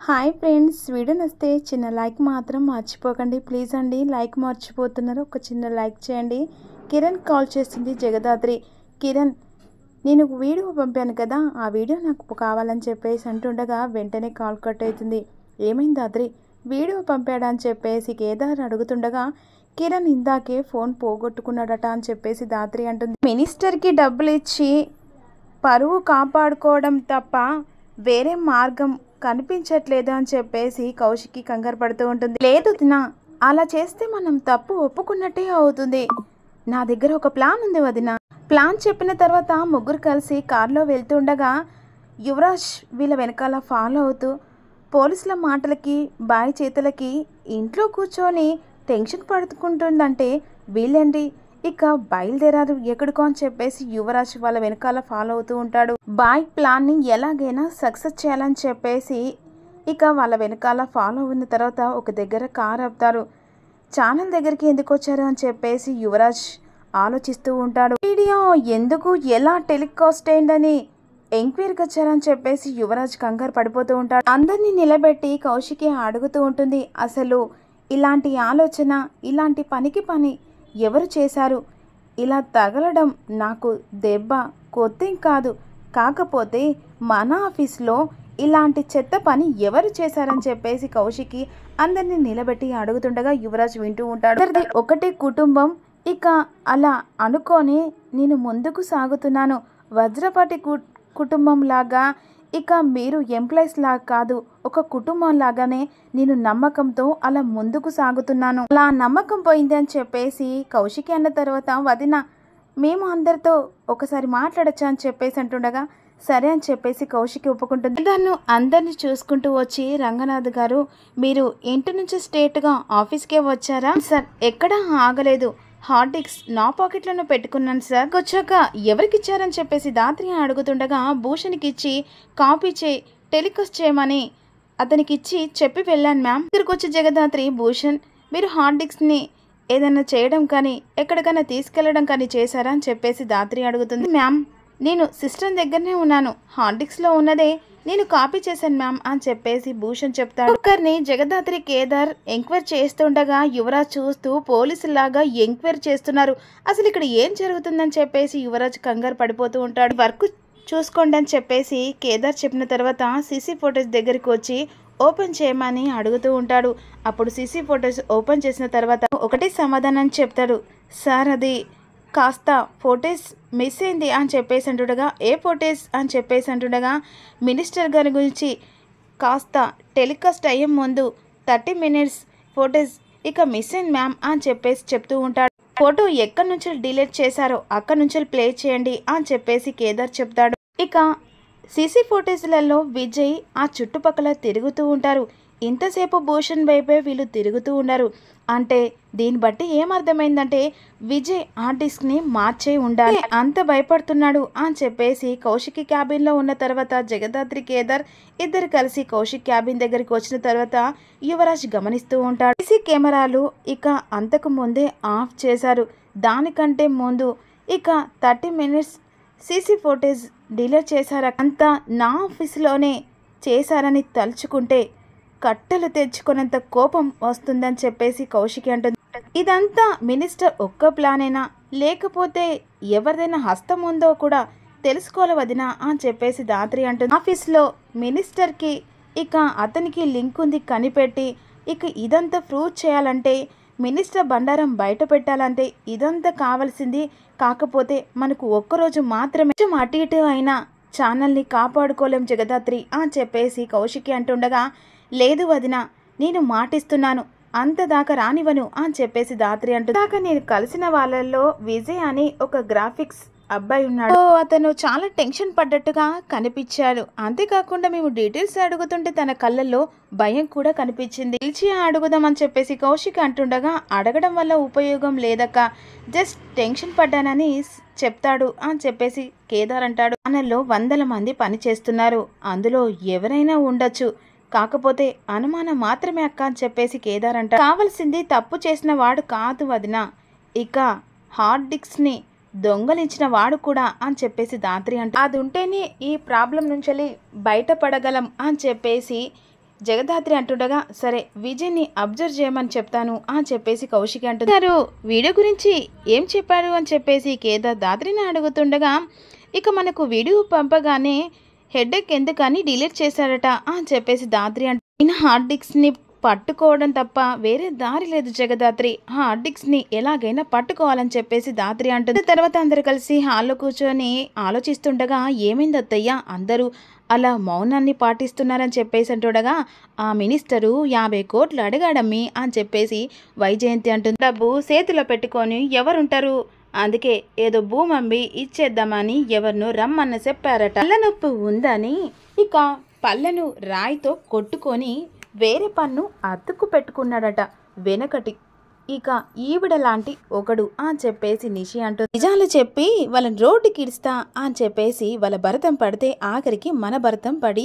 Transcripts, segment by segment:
Hi friends, video నచ్చితే చిన్న like మాత్రం మర్చిపోకండి ప్లీజ్ అండి. లైక్ మర్చిపోతున్నారు, ఒక చిన్న లైక్ చేయండి. కిరణ్ కాల్ చేస్తుంది జగదాత్రి. కిరణ్, నేను వీడియో పంపాను కదా, ఆ వీడియో నాకు కావాలని చెప్పేసి అంటుండగా వెంటనే కాల్ కట్ అవుతుంది. ఏమైంది దాత్రి, వీడియో పంపాడా అని చెప్పేసి కేదార్ అడుగుతుండగా కిరణ్ ఇందాకే ఫోన్ పోగొట్టుకున్నాడట అని చెప్పేసి దాత్రి అంటుంది. మినిస్టర్కి డబ్బులు ఇచ్చి పరువు కాపాడుకోవడం తప్ప వేరే మార్గం కనిపించట్లేదు అని చెప్పేసి కౌశికి కంగారు పడుతూ ఉంటుంది. లేదు వదినా, అలా చేస్తే మనం తప్పు ఒప్పుకున్నట్టే అవుతుంది. నా దగ్గర ఒక ప్లాన్ ఉంది వదినా. ప్లాన్ చెప్పిన తర్వాత ముగ్గురు కలిసి కారులో వెళ్తుండగా యువరాజ్ వీళ్ళ వెనకాల ఫాలో అవుతూ పోలీసుల మాటలకి బాయ్ చేతులకి ఇంట్లో కూర్చొని టెన్షన్ పడుకుంటుందంటే వీళ్ళండి ఇక బయలుదేరారు ఎక్కడికో అని చెప్పేసి యువరాజ్ వాళ్ళ వెనకాల ఫాలో అవుతూ ఉంటాడు. బాయ్ ప్లాన్ని ఎలాగైనా సక్సెస్ చేయాలని చెప్పేసి ఇక వాళ్ళ వెనకాల ఫాలో అయిన తర్వాత ఒక దగ్గర కార్ ఆపుతారు. ఛానల్ దగ్గరికి ఎందుకు వచ్చారు అని చెప్పేసి యువరాజ్ ఆలోచిస్తూ ఉంటాడు. వీడియో ఎందుకు ఎలా టెలికాస్ట్ అయిందని ఎంక్వైరీకి వచ్చారని చెప్పేసి యువరాజ్ కంగారు పడిపోతూ ఉంటాడు. అందరినీ నిలబెట్టి కౌశికి అడుగుతూ ఉంటుంది, అసలు ఇలాంటి ఆలోచన, ఇలాంటి పని ఎవరు చేశారు? ఇలా తగలడం నాకు దెబ్బ కొత్తేం కాదు, కాకపోతే మన ఆఫీస్లో ఇలాంటి చెత్త పని ఎవరు చేశారని చెప్పేసి కౌశికి అందరినీ నిలబెట్టి అడుగుతుండగా యువరాజ్ వింటూ ఉంటాడు. అందరిది ఒకటే కుటుంబం, ఇక అలా అనుకొని నేను ముందుకు సాగుతున్నాను. వజ్రపాటి కుటుంబం లాగా ఇక మీరు ఎంప్లాయీస్ లాగా కాదు, ఒక కుటుంబం లాగానే నేను నమ్మకంతో అలా ముందుకు సాగుతున్నాను. అలా నమ్మకం పోయింది అని చెప్పేసి కౌశికి అన్న తర్వాత వదిన మేము అందరితో ఒకసారి మాట్లాడచ్చా అని చెప్పేసి అంటుండగా సరే అని చెప్పేసి కౌశికి ఒప్పుకుంటుంది. దాన్ని అందరినీ చూసుకుంటూ వచ్చి రంగనాథ్ గారు, మీరు ఇంటి నుంచి స్ట్రేట్గా ఆఫీస్కే వచ్చారా? సార్ ఎక్కడా ఆగలేదు, హాట్ డిస్క్ నా పాకెట్లను పెట్టుకున్నాను సార్. వచ్చాక ఎవరికి ఇచ్చారని చెప్పేసి దాత్రి అడుగుతుండగా భూషణ్కి ఇచ్చి కాపీ టెలికాస్ట్ చేయమని అతనికి ఇచ్చి చెప్పి వెళ్ళాను మ్యామ్. ఇక్కడికి వచ్చి జగదాత్రి, భూషణ్ మీరు హార్డ్ డిస్క్ని ఏదైనా చేయడం కానీ ఎక్కడికైనా తీసుకెళ్లడం కానీ చేశారా అని చెప్పేసి దాత్రి అడుగుతుంది. మ్యామ్ నేను సిస్టమ్ దగ్గరనే ఉన్నాను, హార్డ్ డిస్క్లో ఉన్నదే నేను కాపీ చేశాను మ్యామ్ అని చెప్పేసి భూషణ్ చెప్తాడు. ఒక్కరిని జగదాత్రి కేదార్ ఎంక్వైరీ చేస్తుండగా యువరాజ్ చూస్తూ పోలీసులాగా ఎంక్వైరీ చేస్తున్నారు, అసలు ఇక్కడ ఏం జరుగుతుందని చెప్పేసి యువరాజ్ కంగారు పడిపోతూ ఉంటాడు. వర్క్ చూసుకోండి అని చెప్పేసి కేదార్ చెప్పిన తర్వాత సీసీ ఫోటోస్ దగ్గరికి వచ్చి ఓపెన్ చేయమని అడుగుతూ ఉంటాడు. అప్పుడు సీసీ ఫోటోస్ ఓపెన్ చేసిన తర్వాత ఒకటే సమాధానం చెప్తాడు, సార్ అది కాస్త ఫోటోస్ మిస్ అయింది అని చెప్పేసి అంటుండగా ఏ ఫోటోస్ అని చెప్పేసి అంటుండగా మినిస్టర్ గారి గురించి కాస్త టెలికాస్ట్ అయ్యే ముందు 30 minutes ఫోటోస్ ఇక మిస్ అయింది మ్యామ్ అని చెప్పేసి చెప్తూ ఉంటాడు. ఫోటో ఎక్కడి నుంచి డిలీట్ చేశారో అక్కడి నుంచి ప్లే చేయండి అని చెప్పేసి కేదార్ చెప్తాడు. ఇక సీసీ ఫోటోస్లలో విజయ్ ఆ చుట్టుపక్కల తిరుగుతూ ఉంటారు. ఇంతసేపు భూషణ్ వైపే వీళ్ళు తిరుగుతూ ఉన్నారు అంటే దీన్ని బట్టి ఏమర్థమైందంటే విజయ్ ఆ డిస్క్ని మార్చే ఉండాలి, అంత భయపడుతున్నాడు అని చెప్పేసి కౌశికి క్యాబిన్లో ఉన్న తర్వాత జగదాత్రి కేదార్ ఇద్దరు కలిసి కౌశిక్ క్యాబిన్ దగ్గరికి వచ్చిన తర్వాత యువరాజ్ గమనిస్తూ ఉంటాడు. సీసీ కెమెరాలు ఇక అంతకు ముందే ఆఫ్ చేశారు, దానికంటే ముందు ఇక 30 minutes సీసీ ఫోటేజ్ డిలీట్ చేశారు, అంతా నా ఆఫీస్లోనే చేశారని తలుచుకుంటే కట్టలు తెచ్చుకునేంత కోపం వస్తుందని చెప్పేసి కౌశికి అంటుంది. ఇదంతా మినిస్టర్ ఒక్క ప్లానేనా, లేకపోతే ఎవరిదైనా హస్తం ఉందో కూడా తెలుసుకోవాలి వదినా అని చెప్పేసి దాత్రి అంటుంది. ఆఫీస్లో మినిస్టర్కి ఇక అతనికి లింక్ ఉంది కనిపెట్టి ఇక ఇదంతా ప్రూవ్ చేయాలంటే మినిస్టర్ బండారం బయట పెట్టాలంటే ఇదంతా కావాల్సింది, కాకపోతే మనకు ఒక్కరోజు మాత్రమే అటు ఇటు అయినా ఛానల్ని కాపాడుకోలేం జగదాత్రి అని చెప్పేసి కౌశికి అంటుండగా లేదు వదిన నేను మాటిస్తున్నాను అంతదాకా రానివను అని చెప్పేసి దాత్రి అంటుంది. దాకా నేను కలిసిన వాళ్ళల్లో విజయ్ అని ఒక గ్రాఫిక్స్ అబ్బాయి ఉన్నాడు, అతను చాలా టెన్షన్ పడ్డట్టుగా కనిపించాడు, అంతేకాకుండా మేము డీటెయిల్స్ అడుగుతుంటే తన కళ్ళల్లో భయం కూడా కనిపించింది. పిలిచి అడుగుదాం అని చెప్పేసి కౌశిక్ అంటుండగా అడగడం వల్ల ఉపయోగం లేదక్క, జస్ట్ టెన్షన్ పడ్డానని చెప్తాడు అని చెప్పేసి కేదార్ అంటాడు. ఛానల్లో 100 మంది పని చేస్తున్నారు, అందులో ఎవరైనా ఉండొచ్చు, కాకపోతే అనుమానం మాత్రమే అక్క అని చెప్పేసి కేదార్ అంటాడు. కావాల్సింది తప్పు చేసిన వాడు కాదు వదిన, ఇక హార్డ్ డిస్క్ని దొంగలించిన వాడు కూడా అని చెప్పేసి దాత్రి అంటే అది ఉంటేనే ఈ ప్రాబ్లం నుంచి బయటపడగలం అని చెప్పేసి జగదాత్రి అంటుండగా సరే విజయ్ని అబ్జర్వ్ చేయమని చెప్తాను అని చెప్పేసి కౌశికి అంటున్నారు. వీడియో గురించి ఏం చెప్పారు అని చెప్పేసి కేదార్ దాత్రిని అడుగుతుండగా ఇక మనకు వీడియో పంపగానే హెడేక్ ఎందుకని డిలీట్ చేశాడట అని చెప్పేసి దాత్రి అంటే హార్డ్ డిస్క్ని పట్టుకోవడం తప్ప వేరే దారి లేదు జగదాత్రి, ఆ హార్డ్ డిస్క్ని ఎలాగైనా పట్టుకోవాలని చెప్పేసి దాత్రి అంటుంది. తర్వాత అందరు కలిసి హాల్లో కూర్చొని ఆలోచిస్తుండగా ఏమైంది అత్తయ్య అందరూ అలా మౌనాన్ని పాటిస్తున్నారని చెప్పేసి అంటుండగా ఆ మినిస్టరు 50 కోట్లు అడిగాడమ్మి అని చెప్పేసి వైజయంతి అంటుంది. డబ్బు చేతిలో పెట్టుకొని ఎవరుంటారు, అందుకే ఏదో భూమమ్మి ఇచ్చేద్దామని ఎవరినో రమ్మన్న చెప్పారట. పళ్ళనొప్పి ఉందని ఇక పళ్ళను రాయితో కొట్టుకొని వేరే పన్ను అతుక్కు పెట్టుకున్నాడట వెనకటి. ఇక ఈవిడ లాంటి ఒకడు అని చెప్పేసి నిషి అంటుంది. నిజాలు చెప్పి వాళ్ళని రోడ్డుకి ఇడుస్తా అని చెప్పేసి వాళ్ళ భరతం పడితే ఆఖరికి మన భరతం పడి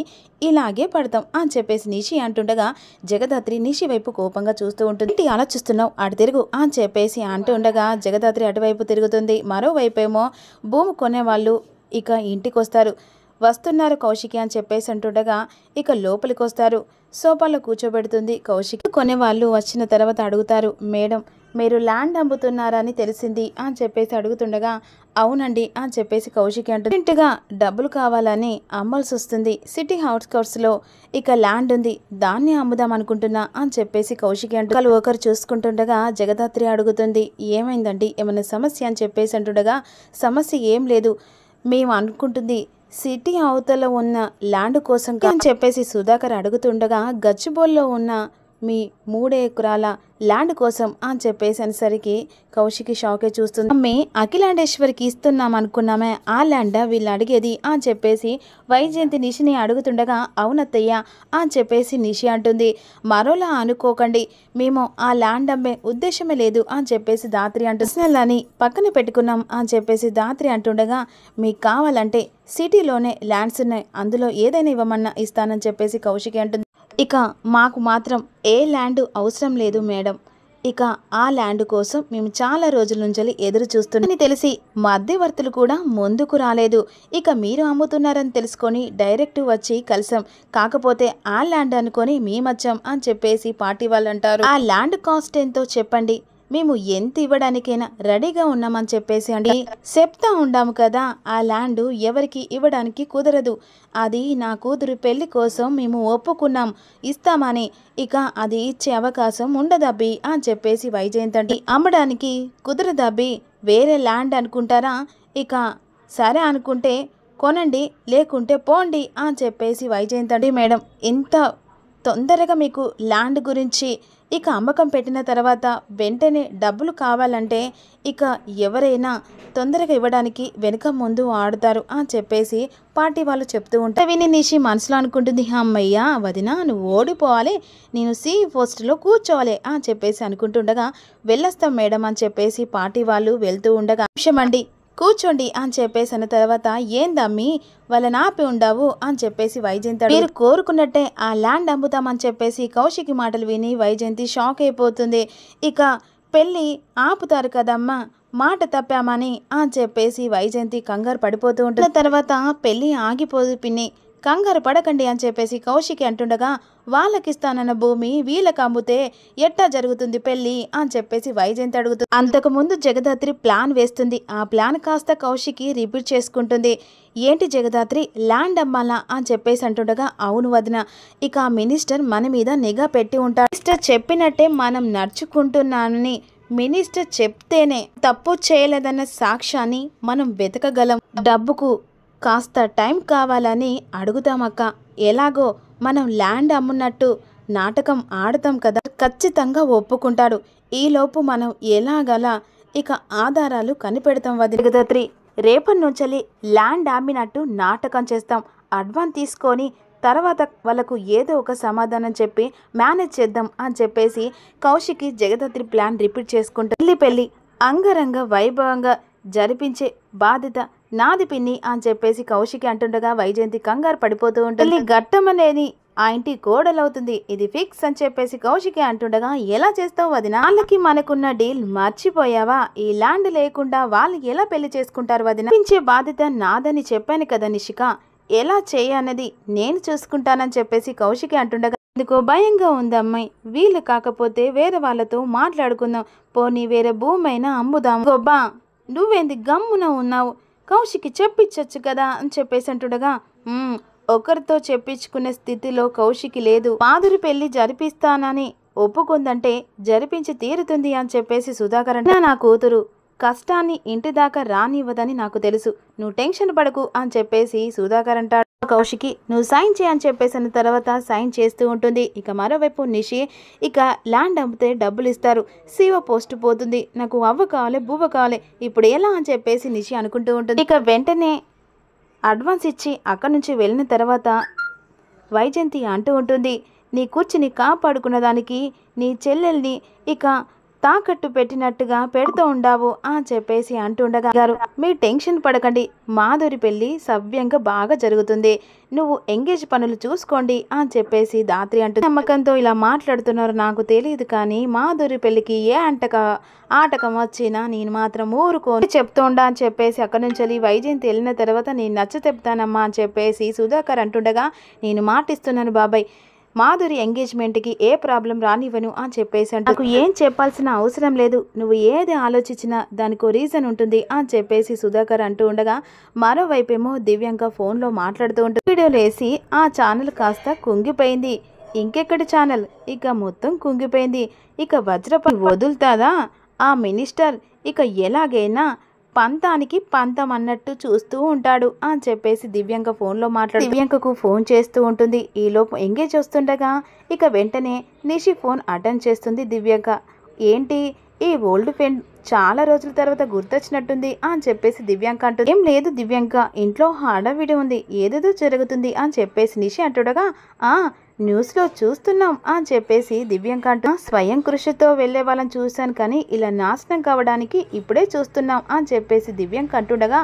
ఇలాగే పడతాం అని చెప్పేసి నిషి అంటుండగా జగదాత్రి నిషి వైపు కోపంగా చూస్తూ ఉంటుంది. ఇంటి ఆలోచిస్తున్నావు అటు తిరుగు అని చెప్పేసి అంటుండగా జగదాత్రి అటువైపు తిరుగుతుంది. మరోవైపేమో భూమి కొనేవాళ్ళు ఇక ఇంటికి వస్తున్నారు కౌశికి అని చెప్పేసి అంటుండగా ఇక లోపలికి వస్తారు. సోఫాలో కూర్చోబెడుతుంది కౌశికి. కొనేవాళ్ళు వచ్చిన తర్వాత అడుగుతారు, మేడం మీరు ల్యాండ్ అమ్ముతున్నారని తెలిసింది అని చెప్పేసి అడుగుతుండగా అవునండి అని చెప్పేసి కౌశికి అంటుంది. ఇంటిగా డబ్బులు కావాలని అమ్మాల్సి వస్తుంది, సిటీ అవుట్స్కర్ట్స్లో ఇక ల్యాండ్ ఉంది దాన్ని అమ్ముదాం అనుకుంటున్నా అని చెప్పేసి కౌశికి అంటుంది. ఒకరు చూసుకుంటుండగా జగదాత్రి అడుగుతుంది ఏమైందండి ఏమైనా సమస్య అని చెప్పేసి అంటుండగా సమస్య ఏం లేదు, మేము అనుకుంటుంది సిటీ అవతల ఉన్న ల్యాండ్ కోసం అని చెప్పేసి సుధాకర్ అడుగుతుండగా గచ్చిబౌలిలో ఉన్న మీ 3 ఎకరాల ల్యాండ్ కోసం అని చెప్పేసి అనేసరికి కౌశికి షాకే చూస్తుంది. అమ్మే అఖిలాండేశ్వరికి ఇస్తున్నాం అనుకున్నామే ఆ ల్యాండ్ వీళ్ళు అడిగేది అని చెప్పేసి వైజయంతి నిషిని అడుగుతుండగా అవునత్తయ్య అని చెప్పేసి నిషి అంటుంది. మరోలా అనుకోకండి మేము ఆ ల్యాండ్ అమ్మే ఉద్దేశమే లేదు అని చెప్పేసి దాత్రి అంటున్నాని పక్కన పెట్టుకున్నాం అని చెప్పేసి దాత్రి అంటుండగా మీకు కావాలంటే సిటీలోనే ల్యాండ్స్ ఉన్నాయి అందులో ఏదైనా ఇవ్వమన్నా ఇస్తానని చెప్పేసి కౌశికి అంటుంది. ఇక మాకు మాత్రం ఏ ల్యాండ్ అవసరం లేదు మేడం, ఇక ఆ ల్యాండ్ కోసం మేము చాలా రోజుల నుంచి ఎదురు చూస్తున్నామని తెలిసి మధ్యవర్తులు కూడా ముందుకు రాలేదు, ఇక మీరు అమ్ముతున్నారని తెలుసుకొని డైరెక్ట్ వచ్చి కలిసాం, కాకపోతే ఆ ల్యాండ్ అనుకొని మేమచ్చాం అని చెప్పేసి పార్టీ వాళ్ళు అంటారు. ఆ ల్యాండ్ కాస్ట్ ఎంతో చెప్పండి మేము ఎంత ఇవ్వడానికైనా రెడీగా ఉన్నామని చెప్పేసి అండి చెప్తా ఉండాము కదా ఆ ల్యాండ్ ఎవరికి ఇవ్వడానికి కుదరదు, అది నా కూతురు పెళ్లి కోసం మేము ఒప్పుకున్నాం ఇస్తామని, ఇక అది ఇచ్చే అవకాశం ఉండదబ్బి అని చెప్పేసి వైజయంతి అండి అమ్మడానికి కుదరదబ్బి వేరే ల్యాండ్ అనుకుంటారా, ఇక సరే అనుకుంటే కొనండి లేకుంటే పోండి అని చెప్పేసి వైజయంతి అండి మేడం ఇంత తొందరగా మీకు ల్యాండ్ గురించి ఇక అమ్మకం పెట్టిన తర్వాత వెంటనే డబ్బులు కావాలంటే ఇక ఎవరైనా తొందరగా ఇవ్వడానికి వెనుక ముందు ఆడుతారు అని చెప్పేసి పార్టీ వాళ్ళు చెప్తూ ఉంటారు. విని నిషి మనసులో అనుకుంటుంది అమ్మయ్య వదిన నువ్వు ఓడిపోవాలి నేను పోస్ట్లో కూర్చోవాలి అని చెప్పేసి అనుకుంటుండగా వెళ్ళొస్తాం మేడం అని చెప్పేసి పార్టీ వాళ్ళు వెళ్తూ ఉండగా అండి కూర్చోండి అని చెప్పేసి అన్న తర్వాత ఏందమ్మి వాళ్ళని ఆపి ఉండవు అని చెప్పేసి వైజయంతి మీరు కోరుకున్నట్టే ఆ ల్యాండ్ అమ్ముతామని చెప్పేసి కౌశికి మాటలు విని వైజయంతి షాక్ అయిపోతుంది. ఇక పెళ్ళి ఆపుతారు కదమ్మా మాట తప్పామని అని చెప్పేసి వైజయంతి కంగారు పడిపోతూ ఉంటుంది. తర్వాత పెళ్ళి ఆగిపోదు పిన్ని కంగారు పడకండి అని చెప్పేసి కౌశికి అంటుండగా వాళ్ళకిస్తానన్న భూమి వీళ్ళకి అమ్ముతే ఎట్టా జరుగుతుంది పెళ్ళి అని చెప్పేసి వైజయంతి అడుగుతుంది. అంతకుముందు జగదాత్రి ప్లాన్ వేస్తుంది, ఆ ప్లాన్ కాస్త కౌశికి రిపీట్ చేసుకుంటుంది. ఏంటి జగదాత్రి ల్యాండ్ అమ్మాలా అని చెప్పేసి అంటుండగా అవును వదిన ఇక ఆ మినిస్టర్ మన మీద నిఘా పెట్టి ఉంటాడు, మినిస్టర్ చెప్పినట్టే మనం నడుచుకుంటున్నానని మినిస్టర్ చెప్తేనే తప్పు చేయలేదన్న సాక్ష్యాన్ని మనం వెతకగలం, డబ్బుకు కాస్త టైం కావాలని అడుగుతామక్క, ఎలాగో మనం ల్యాండ్ అమ్మున్నట్టు నాటకం ఆడతాం కదా ఖచ్చితంగా ఒప్పుకుంటాడు, ఈలోపు మనం ఎలాగలా ఇక ఆధారాలు కనిపెడతాం వదిన రేపటి నుంచి ల్యాండ్ అమ్మినట్టు నాటకం చేస్తాం, అడ్వాన్స్ తీసుకొని తర్వాత వాళ్ళకు ఏదో ఒక సమాధానం చెప్పి మేనేజ్ చేద్దాం అని చెప్పేసి కౌశికి జగదాత్రి ప్లాన్ రిపీట్ చేసుకుంటూ పెళ్ళి అంగరంగ వైభవంగా జరిపించే బాధ్యత నాది పిన్ని అని చెప్పేసి కౌశికి అంటుండగా వైజయంతి కంగారు పడిపోతూ ఉంటుంది. ఘట్టమనేది ఆ ఇంటి కోడలవుతుంది ఇది ఫిక్స్ అని చెప్పేసి కౌశికి అంటుండగా ఎలా చేస్తావు వదిన వాళ్ళకి మనకున్న డీల్ మర్చిపోయావా, ఈ ల్యాండ్ లేకుండా వాళ్ళు ఎలా పెళ్లి చేసుకుంటారు వదిన, పెంచే బాధ్యత నాదని చెప్పాను కదా నిషిక, ఎలా చేయన్నది నేను చూసుకుంటానని చెప్పేసి కౌశికి అంటుండగా ఎందుకో భయంగా ఉంది అమ్మాయి. వీళ్ళు కాకపోతే వేరే వాళ్ళతో మాట్లాడుకుందాం. పోనీ వేరే భూమైనా అమ్ముదాం. గొబ్బా నువ్వేంది గమ్మున ఉన్నావు? కౌశికి చెప్పించచ్చు కదా అని చెప్పేసి అంటుండగా, ఒకరితో చెప్పించుకునే స్థితిలో కౌశికి లేదు. మాధురి పెళ్లి జరిపిస్తానని ఒప్పుకుందంటే జరిపించి తీరుతుంది అని చెప్పేసి సుధాకర్ అంటే, నా కూతురు కష్టాన్ని ఇంటి దాకా రానివ్వదని నాకు తెలుసు, నువ్వు టెన్షన్ పడకు అని చెప్పేసి సుధాకర్ అంటాడు. కౌశికి నువ్వు సైన్ చేయని చెప్పేసిన తర్వాత సైన్ చేస్తూ ఉంటుంది. ఇక మరోవైపు నిషి ఇక ల్యాండ్ అమ్మితే డబ్బులు ఇస్తారు, సీఓ పోస్ట్ పోతుంది, నాకు అవ్వ కావాలి బువ్వ కావాలి, ఇప్పుడు ఎలా అని చెప్పేసి నిషి అనుకుంటూ ఉంటుంది. ఇక వెంటనే అడ్వాన్స్ ఇచ్చి అక్కడి నుంచి వెళ్ళిన తర్వాత వైజయంతి అంటూ ఉంటుంది, నీ కూర్చుని కాపాడుకున్న దానికి నీ చెల్లెల్ని ఇక తాకట్టు పెట్టినట్టుగా పెడుతూ ఉండావు అని చెప్పేసి అంటుండగా, గారు మీ టెన్షన్ పడకండి, మాధురి పెళ్ళి సవ్యంగా బాగా జరుగుతుంది, నువ్వు ఎంగేజ్ పనులు చూసుకోండి అని చెప్పేసి దాత్రి అంటుంది. నమ్మకంతో ఇలా మాట్లాడుతున్నారు నాకు తెలియదు, కానీ మాధురి పెళ్ళికి ఏ ఆటకం వచ్చినా నేను మాత్రం ఊరుకోని చెప్తుండా అని చెప్పేసి అక్కడి నుంచి వైజయంతి వెళ్ళిన తర్వాత నేను నచ్చ చెప్తానమ్మా అని చెప్పేసి సుధాకర్ అంటుండగా, నేను మాటిస్తున్నాను బాబాయ్, మాధురి ఎంగేజ్మెంట్కి ఏ ప్రాబ్లం రానివ్వను అని చెప్పేసి అంటే, నాకు ఏం చెప్పాల్సిన అవసరం లేదు, నువ్వు ఏది ఆలోచించినా దానికో రీజన్ ఉంటుంది అని చెప్పేసి సుధాకర్ అంటూ ఉండగా, మరోవైపేమో దివ్యాంక ఫోన్లో మాట్లాడుతూ ఉంటుంది. వీడియోలు వేసి ఆ ఛానల్ కాస్త కుంగిపోయింది. ఇంకెక్కడి ఛానల్ ఇక మొత్తం కుంగిపోయింది. ఇక వజ్రపని వదులుతాదా ఆ మినిస్టర్? ఇక ఎలాగైనా పంతానికి పంతం అన్నట్టు చూస్తూ ఉంటాడు అని చెప్పేసి దివ్యాంక ఫోన్లో మాట్లాడు దివ్యాంకకు ఫోన్ చేస్తూ ఉంటుంది. ఈలోపు ఎంగేజ్ వస్తుండగా ఇక వెంటనే నిషి ఫోన్ అటెండ్ చేస్తుంది. దివ్యాంక ఏంటి ఈ ఓల్డ్ ఫ్రెండ్ చాలా రోజుల తర్వాత గుర్తొచ్చినట్టుంది అని చెప్పేసి దివ్యాంక అంటుంది. ఏం లేదు దివ్యాంక, ఇంట్లో హడావిడి ఉంది, ఏదేదో జరుగుతుంది అని చెప్పేసి నిషి అంటుండగా, న్యూస్లో చూస్తున్నాం అని చెప్పేసి దివ్యాంక అంటూ, స్వయం కృషితో వెళ్లే వాళ్ళని చూశాను కానీ ఇలా నాశనం కావడానికి ఇప్పుడే చూస్తున్నాం అని చెప్పేసి దివ్యాంక అంటుండగా,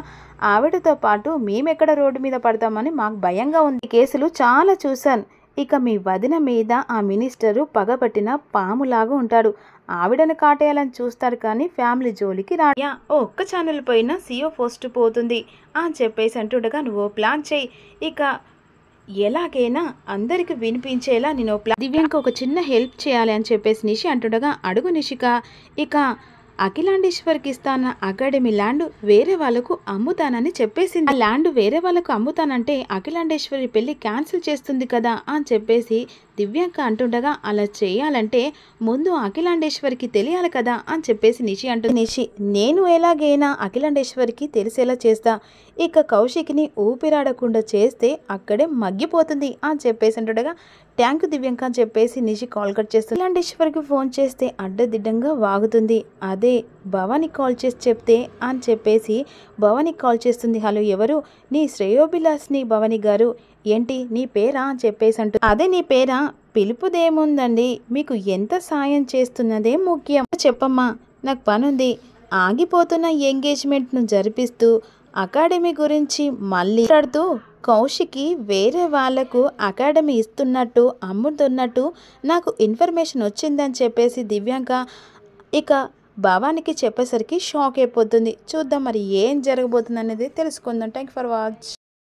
ఆవిడతో పాటు మేమెక్కడ రోడ్డు మీద పడతామని మాకు భయంగా ఉంది, కేసులు చాలా చూశాను, ఇక మీ వదిన మీద ఆ మినిస్టరు పగబట్టిన పాములాగా ఉంటాడు, ఆవిడను కాటేయాలని చూస్తారు కానీ ఫ్యామిలీ జోలికి రాయా, ఒక్క ఛానల్ పైన సీఓ పోస్ట్ పోతుంది అని చెప్పేసి అంటుండగా, నువ్వు ప్లాన్ చేయి, ఇక ఎలాగైనా అందరికి వినిపించేలా నేను దివ్యాంక ఒక చిన్న హెల్ప్ చేయాలి అని చెప్పేసి నిషి అంటుండగా, అడుగు నిషిక, ఇక అఖిలాండేశ్వర్కి ఇస్తాన అకాడమీ ల్యాండ్ వేరే వాళ్ళకు అమ్ముతానని చెప్పేసింది. ఆ ల్యాండ్ వేరే వాళ్ళకు అమ్ముతానంటే అఖిలాండేశ్వరి పెళ్లి క్యాన్సిల్ చేస్తుంది కదా అని చెప్పేసి దివ్యాంక అంటుండగా, అలా చేయాలంటే ముందు అఖిలాండేశ్వరికి తెలియాలి కదా అని చెప్పేసి నిషి అంటుంది. నిషి నేను ఎలాగైనా అఖిలాండేశ్వరికి తెలిసేలా చేస్తా, ఇక కౌశిక్ని ఊపిరాడకుండా చేస్తే అక్కడే మగ్గిపోతుంది అని చెప్పేసి అంటుండగా, థ్యాంక్ యూ దివ్యాంక అని చెప్పేసి నిషి కాల్ కట్ చేస్తుంది. అఖిలాండేశ్వరికి ఫోన్ చేస్తే అడ్డదిడ్డంగా వాగుతుంది. అదే భవానీ కాల్ చేసి చెప్తే అని చెప్పేసి భవానీ కాల్ చేస్తుంది. హలో ఎవరు? నీ శ్రేయోభిలాస్ని భవానీ గారు, ఏంటి నీ పేరా అని చెప్పేసి అంటూ, అదే నీ పేరా, పిలుపుదేముందండి, మీకు ఎంత సాయం చేస్తున్నదే ముఖ్యం, చెప్పమ్మా నాకు పనుంది, ఆగిపోతున్న ఎంగేజ్మెంట్ను జరిపిస్తూ అకాడమీ గురించి మళ్ళీ మాట్లాడుతూ కౌశికి వేరే వాళ్లకు అకాడమీ ఇస్తున్నట్టు అమ్ముతున్నట్టు నాకు ఇన్ఫర్మేషన్ వచ్చిందని చెప్పేసి దివ్యాంక ఇక భవానికి చెప్పేసరికి షాక్ అయిపోతుంది. చూద్దాం మరి ఏం జరగబోతుంది అనేది తెలుసుకుందాం. Thank for watch.